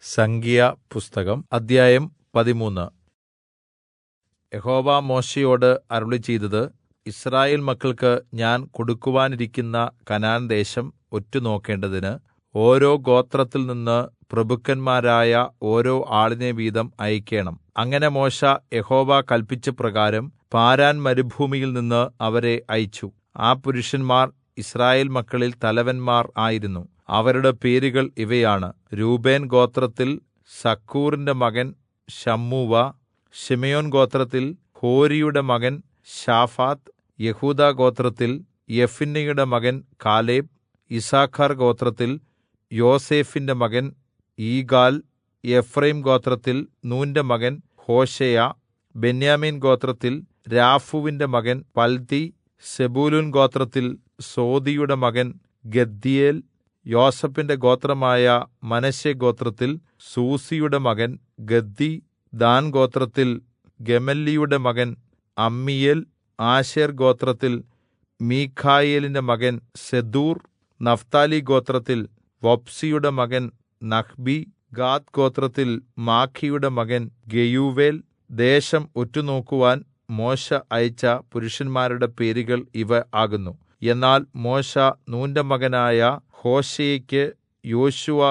സംഖ്യാപുസ്തകം അദ്ധ്യായം 13. യഹോവ മോശെയോട് അരുളിച്ചെയ്തത്, യിസ്രായേൽ മക്കൾക്ക് ഞാൻ കൊടുക്കുവാനിരിക്കുന്ന കനാൻദേശം ഒറ്റുനോക്കേണ്ടതിന് ഓരോ ഗോത്രത്തിൽനിന്ന് പ്രഭുക്കന്മാരായ ഓരോ ആളിനെ വീതം അയക്കേണം. അങ്ങനെ മോശെ യഹോവ കല്പിച്ച പ്രകാരം പാരാൻ മരുഭൂമിയിൽനിന്ന് അവരെ അയച്ചു. ആ പുരുഷന്മാർ യിസ്രായേൽ മക്കളിൽ തലവന്മാർ ആയിരുന്നു. അവരുടെ പേരുകൾ ഇവയാണ്: രൂബേൻ ഗോത്രത്തിൽ സക്കൂറിന്റെ മകൻ ശമ്മൂവ, ശിമെയോൻ ഗോത്രത്തിൽ ഹോരിയുടെ മകൻ ശാഫാത്ത്, യെഹൂദാ ഗോത്രത്തിൽ യെഫുന്നെയുടെ മകൻ കാലേബ്, യിസ്സാഖാർ ഗോത്രത്തിൽ യോസേഫിന്റെ മകൻ ഈഗാൽ, എഫ്രയീം ഗോത്രത്തിൽ നൂന്റെ മകൻ ഹോശേയ, ബെന്യാമീൻ ഗോത്രത്തിൽ രാഫൂവിന്റെ മകൻ പൽതി, സെബൂലൂൻ ഗോത്രത്തിൽ സോദിയുടെ മകൻ ഗദ്ദീയേൽ, യോസേഫിന്റെ ഗോത്രമായ മനശ്ശെ ഗോത്രത്തിൽ സൂസിയുടെ മകൻ ഗദ്ദി, ദാൻ ഗോത്രത്തിൽ ഗെമല്ലിയുടെ മകൻ അമ്മീയേൽ, ആശേർ ഗോത്രത്തിൽ മീഖായേലിന്റെ മകൻ സെദൂർ, നഫ്താലി ഗോത്രത്തിൽ വപ്സിയുടെ മകൻ നഹ്ബി, ഗാദ് ഗോത്രത്തിൽ മാഖിയുടെ മകൻ ഗെയൂവേൽ. ദേശം ഒറ്റുനോക്കുവാൻ മോശെ അയച്ച പുരുഷന്മാരുടെ പേരുകൾ ഇവ ആകുന്നു. എന്നാൽ മോശെ നൂന്റെ മകനായ ഹോശേയെക്ക് യോശുവ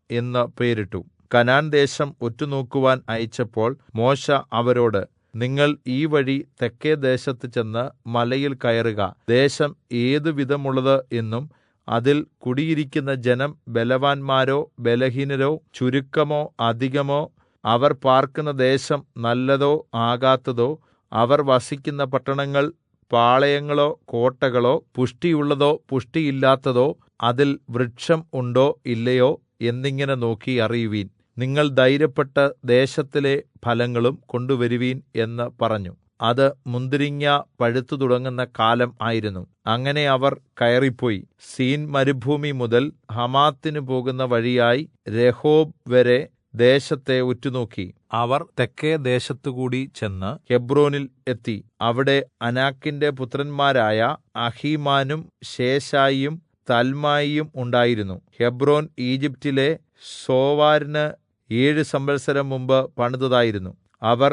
എന്ന് പേരിട്ടു. കനാൻ ദേശം ഒറ്റുനോക്കുവാൻ അയച്ചപ്പോൾ മോശെ അവരോട്, നിങ്ങൾ ഈ വഴി തെക്കെ ദേശത്ത് ചെന്ന് മലയിൽ കയറുക. ദേശം ഏതു വിധമുള്ളത് എന്നും അതിൽ കുടിയിരിക്കുന്ന ജനം ബലവാന്മാരോ ബലഹീനരോ ചുരുക്കമോ അധികമോ, അവർ പാർക്കുന്ന ദേശം നല്ലതോ ആകാത്തതോ, അവർ വസിക്കുന്ന പട്ടണങ്ങൾ പാളയങ്ങളോ കോട്ടകളോ, പുഷ്ടിയുള്ളതോ പുഷ്ടിയില്ലാത്തതോ, അതിൽ വൃക്ഷം ഉണ്ടോ ഇല്ലയോ എന്നിങ്ങനെ നോക്കി അറിയുവിൻ. നിങ്ങൾ ധൈര്യപ്പെട്ട് ദേശത്തിലെ ഫലങ്ങളും കൊണ്ടുവരുവിൻ എന്ന് പറഞ്ഞു. അത് മുന്തിരിങ്ങ പഴുത്തു തുടങ്ങുന്ന കാലം ആയിരുന്നു. അങ്ങനെ അവർ കയറിപ്പോയി സീൻ മരുഭൂമി മുതൽ ഹമാത്തിന് പോകുന്ന വഴിയായി രഹോബ് വരെ ദേശത്തെ ഉറ്റുനോക്കി. അവർ തെക്കെ ദേശത്തുകൂടി ചെന്ന് ഹെബ്രോനിൽ എത്തി. അവിടെ അനാക്കിന്റെ പുത്രന്മാരായ അഹീമാനും ശേശായിയും തൽമായിയും ഉണ്ടായിരുന്നു. ഹെബ്രോൻ ഈജിപ്റ്റിലെ സോവാരിന് 7 സംവത്സരം മുമ്പ് പണിതതായിരുന്നു. അവർ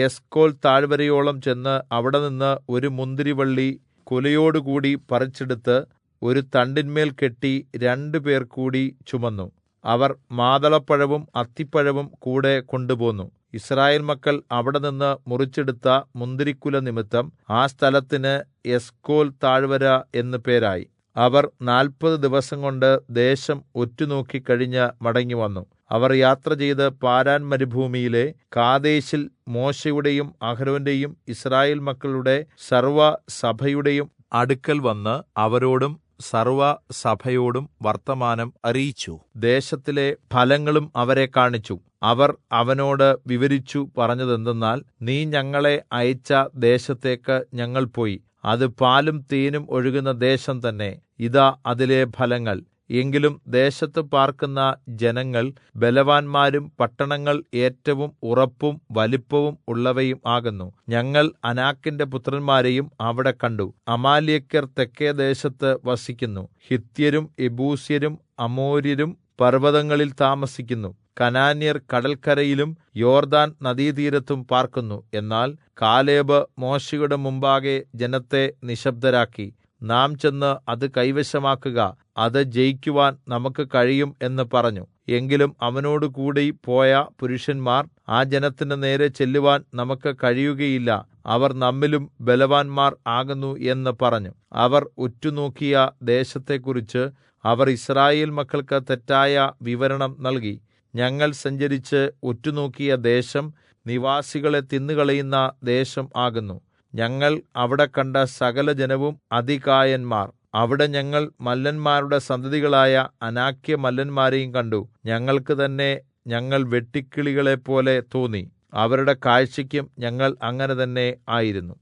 എസ്കോൽ താഴ്വരയോളം ചെന്ന് അവിടെനിന്ന് ഒരു മുന്തിരിവള്ളി കുലയോടുകൂടി പറിച്ചെടുത്ത് ഒരു തണ്ടിന്മേൽ കെട്ടി 2 പേർ കൂടി ചുമന്നു. അവർ മാതളപ്പഴവും അത്തിപ്പഴവും കൂടെ കൊണ്ടുപോന്നു. യിസ്രായേൽ മക്കൾ അവിടെനിന്ന് മുറിച്ചെടുത്ത മുന്തിരിക്കുല നിമിത്തം ആ സ്ഥലത്തിന് എസ്കോൽ താഴ്വര എന്ന് പേരായി. അവർ 40 ദിവസംകൊണ്ട് ദേശം ഒറ്റുനോക്കി കഴിഞ്ഞ് മടങ്ങിവന്നു. അവർ യാത്ര ചെയ്ത് പാരാൻ മരുഭൂമിയിലെ കാദേശിൽ മോശെയുടെയും അഹരോന്റെയും യിസ്രായേൽ മക്കളുടെ സർവ്വസഭയുടെയും അടുക്കൽ വന്ന് അവരോടും സർവ്വസഭയോടും വർത്തമാനം അറിയിച്ചു. ദേശത്തിലെ ഫലങ്ങളും അവരെ കാണിച്ചു. അവർ അവനോട് വിവരിച്ചു പറഞ്ഞതെന്തെന്നാൽ, നീ ഞങ്ങളെ അയച്ച ദേശത്തേക്ക് ഞങ്ങൾ പോയി. അത് പാലും തേനും ഒഴുകുന്ന ദേശം തന്നെ. ഇതാ അതിലെ ഫലങ്ങൾ. എങ്കിലും ദേശത്ത് പാർക്കുന്ന ജനങ്ങൾ ബലവാന്മാരും പട്ടണങ്ങൾ ഏറ്റവും ഉറപ്പും വലിപ്പവും ഉള്ളവയും ആകുന്നു. ഞങ്ങൾ അനാക്കിന്റെ പുത്രന്മാരെയും അവിടെ കണ്ടു. അമാലേക്യർ തെക്കെ ദേശത്ത് വസിക്കുന്നു. ഹിത്യരും യെബൂസ്യരും അമോര്യരും പർവ്വതങ്ങളിൽ താമസിക്കുന്നു. കനാന്യർ കടൽക്കരയിലും യോർദാൻ നദീതീരത്തും പാർക്കുന്നു. എന്നാൽ കാലേബ് മോശെയുടെ മുമ്പാകെ ജനത്തെ നിശബ്ദരാക്കി. നാം ചെന്ന് അത് കൈവശമാക്കുക, അത് ജയിക്കുവാൻ നമുക്ക് കഴിയും എന്ന് പറഞ്ഞു. എങ്കിലും അവനോടുകൂടി പോയ പുരുഷന്മാർ, ആ ജനത്തിന്റെ നേരെ ചെല്ലുവാൻ നമുക്ക് കഴിയുകയില്ല, അവർ നമ്മിലും ബലവാന്മാർ ആകുന്നു എന്ന് പറഞ്ഞു. അവർ ഉറ്റുനോക്കിയ ദേശത്തെക്കുറിച്ച് അവർ യിസ്രായേൽ മക്കൾക്ക് തെറ്റായ വിവരണം നൽകി. ഞങ്ങൾ സഞ്ചരിച്ച് ഒറ്റുനോക്കിയ ദേശം നിവാസികളെ തിന്നുകളയുന്ന ദേശം ആകുന്നു. ഞങ്ങൾ അവിടെ കണ്ട സകല ജനവും അതികായന്മാർ. അവിടെ ഞങ്ങൾ മല്ലന്മാരുടെ സന്തതികളായ അനാക്യ മല്ലന്മാരെയും കണ്ടു. ഞങ്ങൾക്ക് തന്നെ ഞങ്ങൾ വെട്ടുക്കിളികളെപ്പോലെ തോന്നി. അവരുടെ കാഴ്ചയ്ക്കും ഞങ്ങൾ അങ്ങനെ തന്നെ ആയിരുന്നു.